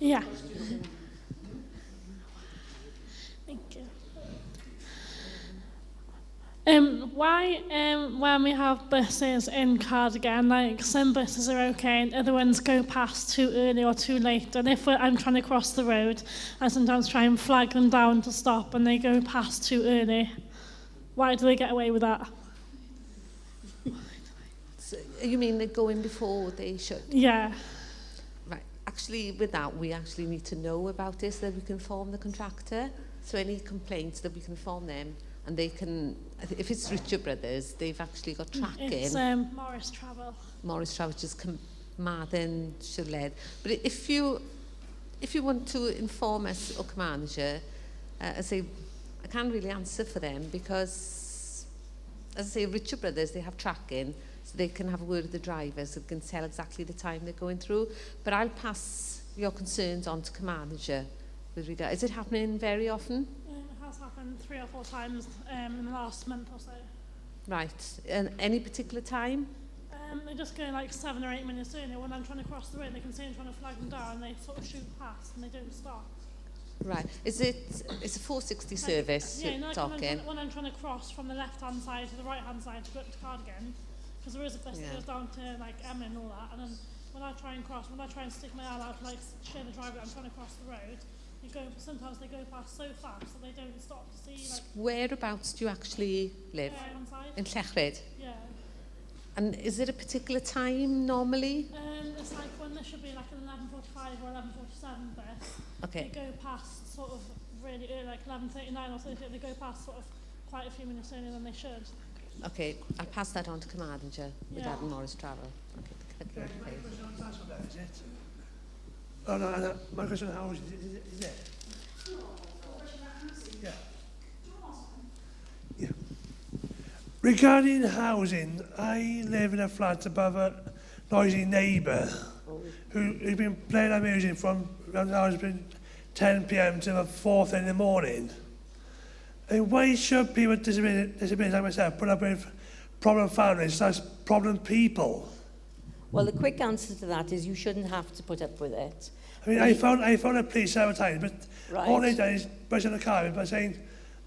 Yeah. Thank you. Why, when we have buses in Cardigan, like some buses are okay and other ones go past too early or too late, and if I'm trying to cross the road, I sometimes try and flag them down to stop and they go past too early. Why do they get away with that? So, you mean they're going before they should? Yeah. Right. Actually, with that, we actually need to know about this so that we can inform the contractor. So any complaints that we can inform them, and they can, if it's Richard Brothers, they've actually got tracking. It's Morris Travel. Morris Travel, which is Carmarthen, Siwrled. But if you want to inform us or manager, I say, I can't really answer for them because, as I say, Richard Brothers, they have tracking, so they can have a word with the drivers that can tell exactly the time they're going through. But I'll pass your concerns on to manager with regard. Is it happening very often? It has happened 3 or 4 times in the last month or so. Right. And any particular time? They just go like 7 or 8 minutes earlier. When I'm trying to cross the road, they can see I'm trying to flag them down, and they sort of shoot past and they don't stop. Right. It's a 460 service Yeah, you're no, talking? when I'm trying to cross from the left-hand side to the right-hand side to go up to Cardigan, because there is a bus that goes down to like Emma and all that, and then when I try and stick my arm out to like show the driver that I'm trying to cross the road, sometimes they go past so fast that they don't stop to see. Like, whereabouts do you actually live? In Ceredigion? Yeah. And is it a particular time normally? It's like when there should be like an 11:45 or 11:47 bus. Okay. They go past sort of really early, like 11:39 or something. They go past sort of quite a few minutes earlier than they should. Okay, I'll pass that on to manager with Adam Morris Travel. Okay. Is it? Oh no, my question how is it? Yeah. Yeah. Regarding housing, I live in a flat above a noisy neighbour who's been playing our music from around the hours between 10 p.m. to 4 in the morning. And why should people with disabilities like myself put up with problem families slash problem people? Well, the quick answer to that is you shouldn't have to put up with it. I mean, I found a police several times, but all they've done is buzz in the car by saying,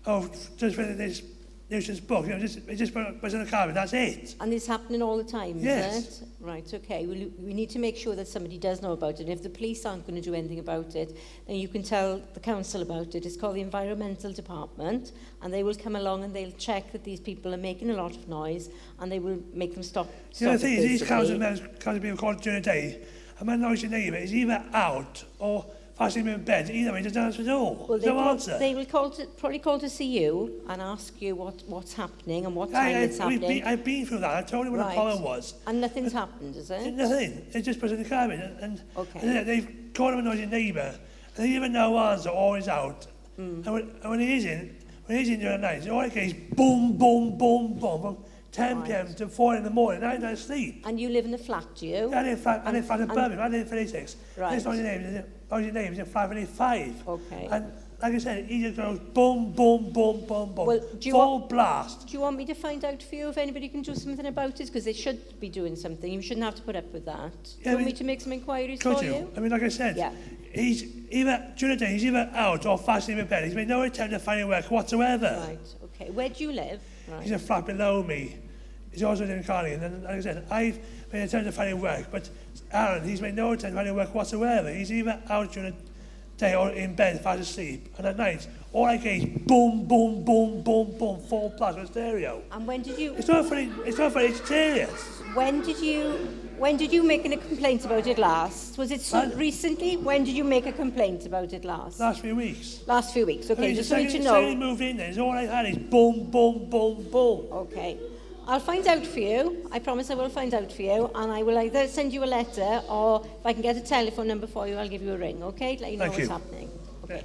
oh, just for this nuisance book, just buzz in the car, that's it. And it's happening all the time, yes. Is it? Right, okay. Well, we need to make sure that somebody does know about it. And if the police aren't going to do anything about it, then you can tell the council about it. It's called the Environmental Department, and they will come along and they'll check that these people are making a lot of noise, and they will make them stop. The other thing is, these council members can't be recorded during the day, and my noisy neighbour is either out or fast asleep in bed. Either way, doesn't answer at all. Well, no answer. They will probably call to see you and ask you what's happening and what time it's happening. I've been through that. I told you what the problem was. And nothing's happened, is it? Nothing. They just put in the car in, and okay. They've called him a noisy neighbour, and they even no answer, or he's out. And when he is in during the night, all I get is boom, boom, boom, boom, from 10 p.m. to 4 in the morning. I don't sleep. And you live in a flat, do you? Yeah, I live in flat in Birmingham. I live in 36. Right. This noisy neighbour is in 585. Okay. And like I said, he just goes boom, boom, boom, boom, boom. Well, full blast. Do you want me to find out for you if anybody can do something about it? Because they should be doing something. You shouldn't have to put up with that. Do you want me to make some inquiries for you? I mean, like I said, he's either, during the day, he's either out or fast in bed. He's made no attempt to find work whatsoever. Right, okay. Where do you live? Right. He's a flat below me. He's also in Cardigan. And like I said, I've made an attempt to find work, but Aaron, he's made no attempt to find work whatsoever. He's either out during the day or in bed, fast asleep. And at night, all I get is boom, boom, boom, boom, boom, full blast with stereo. And when did you... It's not funny, it's serious. When did you make a complaint about it last? Was it recently? When did you make a complaint about it last? Last few weeks. Last few weeks, okay. I mean, just need to know. He moved in there, all I had is boom, boom, boom, boom. Okay. I'll find out for you. I promise I will find out for you, and I will either send you a letter, or if I can get a telephone number for you, I'll give you a ring, okay? To let you know what's happening. Okay.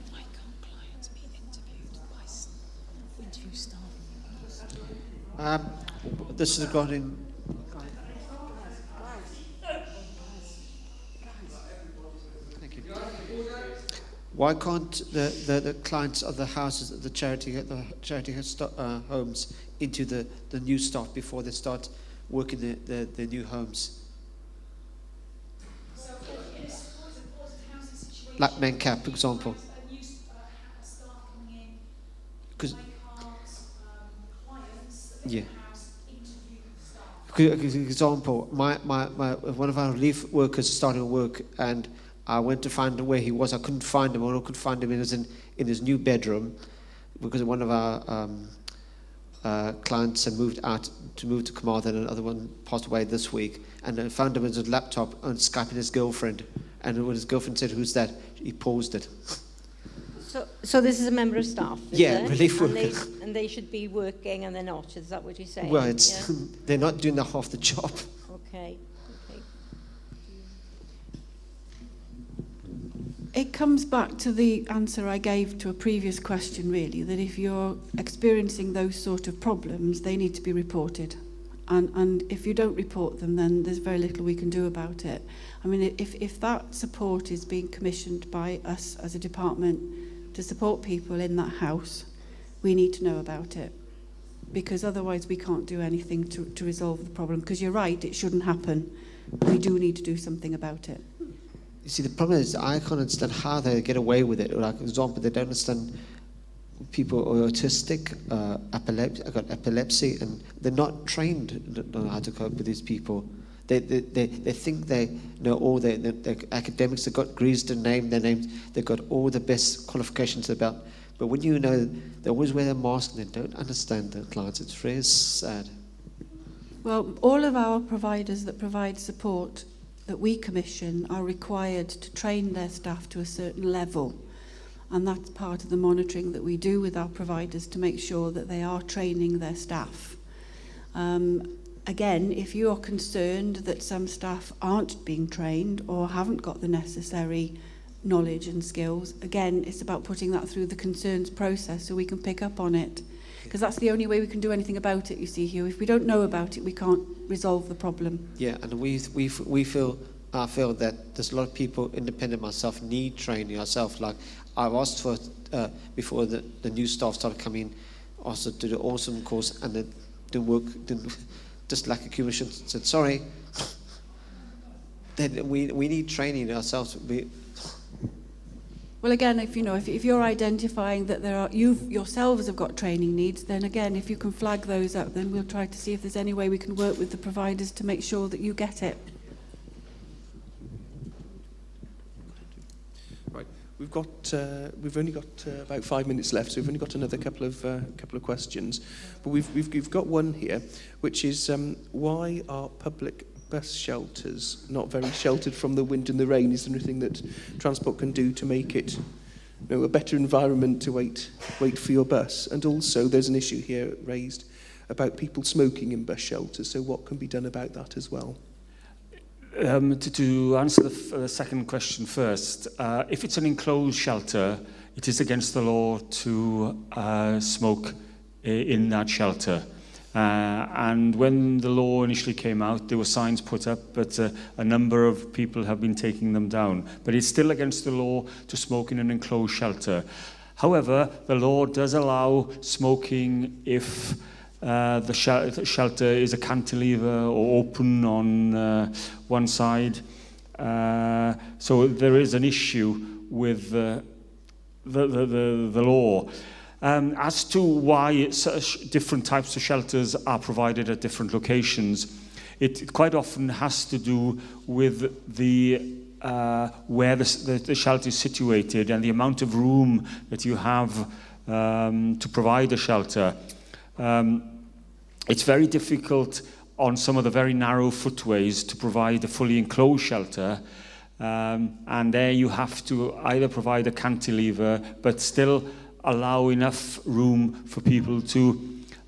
Why can't clients be interviewed by interview staff? This is regarding. Why can't the clients of the houses, the charity homes, into the new staff before they start working the new homes? So in a supported housing situation, Like Mencap, for example. a new staff coming in, Because they can't clients that yeah. live in the house interview staff. For example, my one of our relief workers started work, and I went to find where he was. I couldn't find him. All I could find him in his new bedroom, because one of our clients had moved to Carmarthen, and another one passed away this week. And I found him with his laptop on Skype with his girlfriend. And when his girlfriend said, "Who's that?" he paused it. So this is a member of staff, is Yeah, it? relief and worker. and they should be working and they're not, is that what you're saying? Well, it's Yeah? they're not doing half the job. Okay. It comes back to the answer I gave to a previous question, really, that if you're experiencing those sort of problems, they need to be reported. And if you don't report them, then there's very little we can do about it. I mean, if that support is being commissioned by us as a department to support people in that house, we need to know about it. Because otherwise we can't do anything to resolve the problem. Because you're right, it shouldn't happen. We do need to do something about it. You see, the problem is I can't understand how they get away with it. Like, for example, they don't understand people who are autistic, got epilepsy, and they're not trained on how to cope with these people. They think they know all their academics. They've got degrees to name their names. They've got all the best qualifications about. But when you know they always wear their mask and they don't understand the clients, it's very sad. Well, all of our providers that provide support that we commission are required to train their staff to a certain level. And that's part of the monitoring that we do with our providers to make sure that they are training their staff. Again, if you are concerned that some staff aren't being trained or haven't got the necessary knowledge and skills, again, it's about putting that through the concerns process so we can pick up on it. Because that's the only way we can do anything about it, you see, Hugh. If we don't know about it, we can't resolve the problem. Yeah, and I feel that there's a lot of people, independent myself, need training ourselves. Like I've asked for before the new staff started coming, also to do the awesome course, and it didn't work. Just like a commission said, sorry. Then we need training ourselves. Well, again, if you're identifying that you yourselves have got training needs, then again, if you can flag those up, then we'll try to see if there's any way we can work with the providers to make sure that you get it. Right, we've only got about 5 minutes left, so we've only got another couple of questions. But we've got one here, which is why are public bus shelters not very sheltered from the wind and the rain? Is there anything that transport can do to make it, a better environment to wait for your bus? And also, there's an issue here raised about people smoking in bus shelters. So, what can be done about that as well? To answer the second question first, if it's an enclosed shelter, it is against the law to smoke in that shelter. And when the law initially came out, there were signs put up, but a number of people have been taking them down. But it's still against the law to smoke in an enclosed shelter. However, the law does allow smoking if the shelter is a cantilever or open on one side. So there is an issue with the law. As to why different types of shelters are provided at different locations, it quite often has to do with the where the shelter is situated and the amount of room that you have to provide a shelter. It's very difficult on some of the very narrow footways to provide a fully enclosed shelter, and there you have to either provide a cantilever but still allow enough room for people to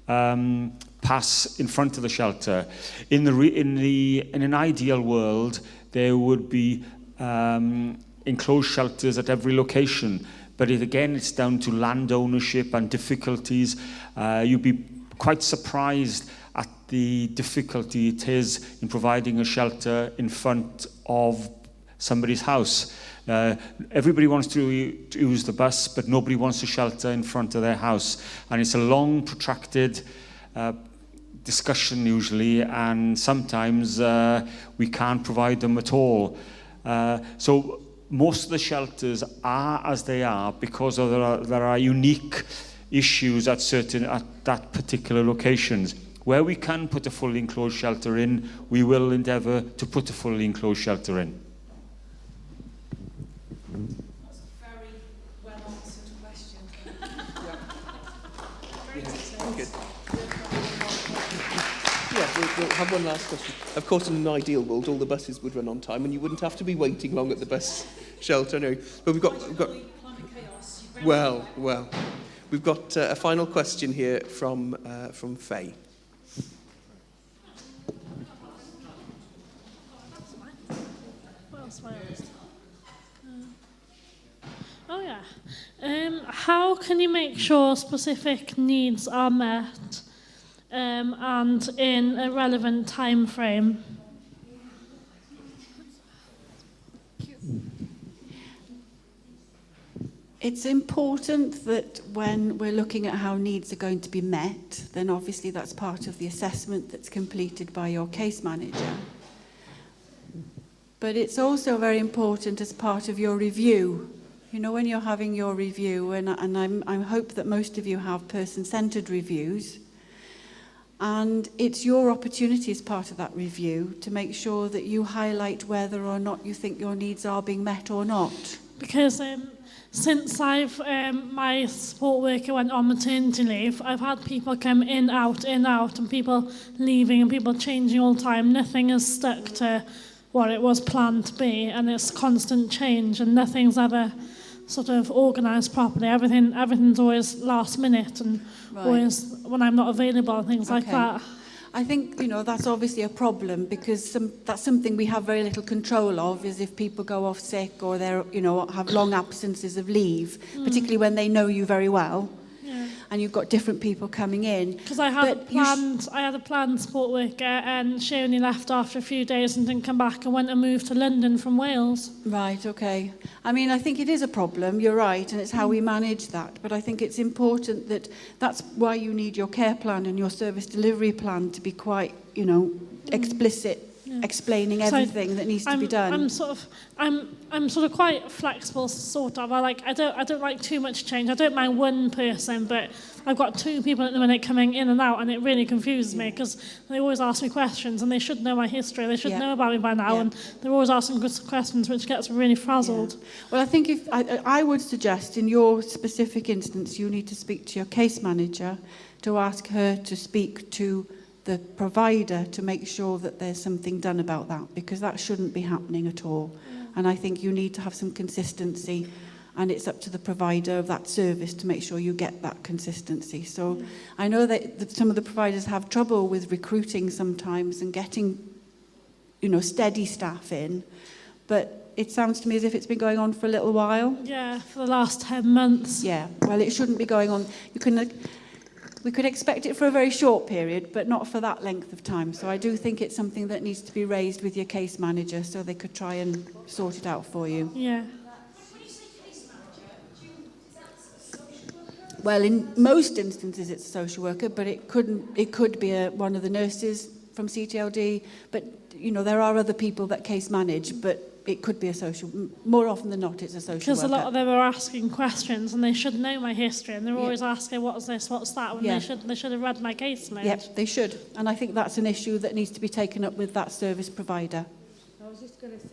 pass in front of the shelter. In an ideal world, there would be enclosed shelters at every location, but again, it's down to land ownership and difficulties. You'd be quite surprised at the difficulty it is in providing a shelter in front of somebody's house. Everybody wants to use the bus, but nobody wants to shelter in front of their house. And it's a long, protracted discussion usually, and sometimes we can't provide them at all. So most of the shelters are as they are because there are unique issues at that particular locations. Where we can put a fully enclosed shelter in, we will endeavour to put a fully enclosed shelter in. That's a very well answered question. Good. Yeah, we'll have one last question. Of course, in an ideal world, all the buses would run on time and you wouldn't have to be waiting long at the bus shelter. No. But we've got well. We've got a final question here from Faye. Oh yeah. How can you make sure specific needs are met and in a relevant time frame? It's important that when we're looking at how needs are going to be met, then obviously that's part of the assessment that's completed by your case manager. But it's also very important as part of your review. You know, when you're having your review, and I hope that most of you have person-centred reviews, and it's your opportunity as part of that review to make sure that you highlight whether or not you think your needs are being met or not. Because since my support worker went on maternity leave, I've had people come in, out, and people leaving and people changing all the time. Nothing is stuck to what it was planned to be, and it's constant change, and nothing's ever sort of organised properly. Everything's always last minute and always when I'm not available and things like that. I think, you know, that's obviously a problem because that's something we have very little control of, is if people go off sick or they're, you know, have long absences of leave, particularly when they know you very well. Yeah. And you've got different people coming in. Because I had a planned support worker and she only left after a few days and didn't come back and went and moved to London from Wales. Right, okay. I mean, I think it is a problem, you're right, and it's how we manage that. But I think it's important that's why you need your care plan and your service delivery plan to be quite, you know, explicit, explaining everything that needs to be done. I'm sort of quite flexible, sort of. I don't like too much change. I don't mind one person, but I've got two people at the minute coming in and out, and it really confuses me because they always ask me questions, and they should know my history. They should know about me by now, and they're always asking good questions, which gets me really frazzled. Yeah. Well, I think I would suggest in your specific instance, you need to speak to your case manager to ask her to speak to the provider to make sure that there's something done about that, because that shouldn't be happening at all. And I think you need to have some consistency, and it's up to the provider of that service to make sure you get that consistency. So I know that some of the providers have trouble with recruiting sometimes and getting, you know, steady staff in, but it sounds to me as if it's been going on for a little while. Yeah, for the last 10 months. Yeah, well, it shouldn't be going on. We could expect it for a very short period, but not for that length of time. So I do think it's something that needs to be raised with your case manager so they could try and sort it out for you. Yeah. When you say case manager, is that a social worker? Well, in most instances it's a social worker, but it could be one of the nurses from CTLD. But, you know, there are other people that case manage, but it could be more often than not, it's a social worker. Because a lot of them are asking questions and they should know my history and they're always asking, what's this, what's that, when they should have read my case note. Yep, they should. And I think that's an issue that needs to be taken up with that service provider. I was just going to say